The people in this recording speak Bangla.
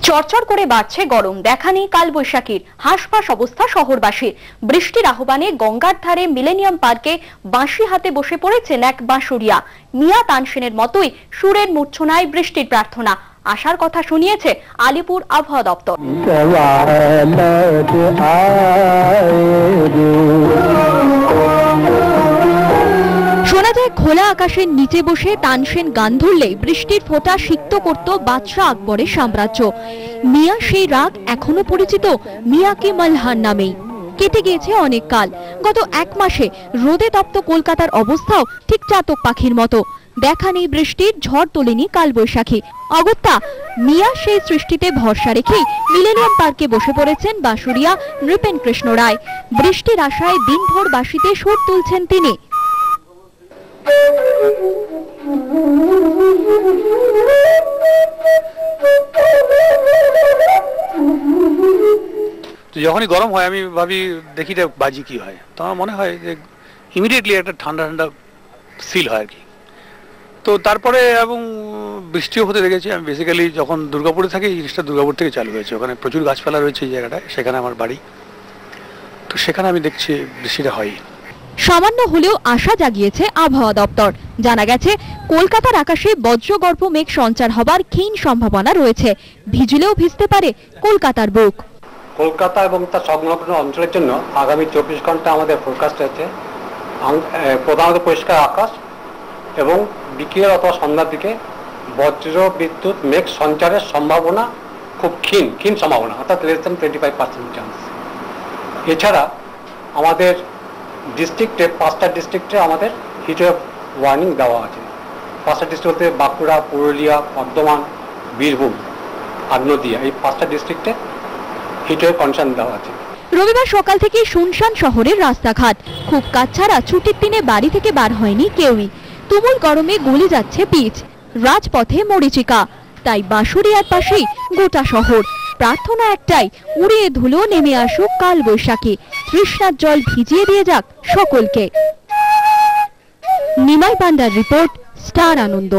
চরচর করে বাড়ছে গরম, দেখা নেই কালবৈশাখীর। হাঁসফাঁস অবস্থা শহরবাসীর। বৃষ্টির আহ্বানে গঙ্গার ধারে মিলেনিয়াম পার্কে বাঁশি হাতে বসে পড়েছেন এক বাঁশুড়িয়া। মিয়া তানসেনের মতোই সুরের মূর্ছনায় বৃষ্টির প্রার্থনা। আসার কথা শুনিয়েছে আলিপুর আবহাওয়া দপ্তর। শোনা যায় খোলা আকাশের নিচে বসে তানসেন গান ধরলে বৃষ্টির ফোঁটা সিক্ত করত বাদশাহ আকবরের সাম্রাজ্য। মিয়া সেই রাগ এখনো পরিচিত মিয়া কি মালহান নামেই। কেটে গিয়েছে অনেক কাল। গত এক মাসে রোদে তপ্ত কলকাতার অবস্থাও ঠিক চাতক পাখির মতো। দেখা নেই বৃষ্টির, ঝড় তোলেনি কালবৈশাখী। অগত্যা মিয়া সেই সৃষ্টিতে ভরসা রেখেই মিলেনিয়াম পার্কে বসে পড়েছেন বাঁশুড়িয়া নৃপেন কৃষ্ণ রায়। বৃষ্টির আশায় দিনভর বাঁশিতে সুর তুলছেন তিনি। যখনই গরম হয় আমি ভাবি দেখি বাজি কি হয়, তো আমার মনে হয় যে ইমিডিয়েটলি একটা ঠান্ডা ঠান্ডা ফিল হয় আর কি। তো তারপরে এবং বৃষ্টিও হতে দেখেছি আমি। বেসিক্যালি যখন দুর্গাপুরে থাকি, এই জিনিসটা দুর্গাপুর থেকে চালু হয়েছে। ওখানে প্রচুর গাছপালা রয়েছে এই জায়গাটায়, সেখানে আমার বাড়ি। তো সেখানে আমি দেখছি বৃষ্টিটা হয়। সামান্য হলেও আশা জাগিয়েছে আবহাওয়া দপ্তর। জানা গেছে কলকাতার আকাশে বজ্রগর্ভ মেঘ সঞ্চার হবার ক্ষীণ সম্ভাবনা রয়েছে। ভিজলেও ভিজতে পারে কলকাতার বুক। কলকাতা এবং তার সংলগ্ন অঞ্চলের জন্য আগামী 24 ঘন্টা আমাদের ফোরকাস্ট আছে প্রধানত পরিষ্কার আকাশ এবং বিকেল অথবা সন্ধ্যার দিকে বজ্র বিদ্যুৎ মেঘ সঞ্চারের সম্ভাবনা খুব ক্ষীণ সম্ভাবনা, অর্থাৎ লেস দ্যান 25% চান্স। এছাড়া আমাদের ডিস্ট্রিক্টে 5টা ডিস্ট্রিক্টে আমাদের হিটওয়েভ ওয়ার্নিং দেওয়া আছে। 5টা ডিস্ট্রিক্ট বলতে বাঁকুড়া, পুরুলিয়া, বর্ধমান, বীরভূম আর নদিয়া, এই 5টা ডিস্ট্রিক্টে হিটওয়েভ কন্ডিশন দেওয়া আছে। রবিবার সকাল থেকে শুনশান শহরের রাস্তাঘাট। খুব কাজ ছাড়া ছুটির দিনে বাড়ি থেকে বার হয়নি কেউই। তুমুল গরমে গলে যাচ্ছে পিচ, রাজপথে মরীচিকা। তাই বাঁশুড়িয়ার পাশেই গোটা শহর। প্রার্থনা একটাই, উড়িয়ে ধুলো নেমে আসুক কালবৈশাখী। তৃষ্ণার জল ভিজিয়ে দিয়ে যাক সকলকে। নিমাই বান্দার রিপোর্ট, স্টার আনন্দ।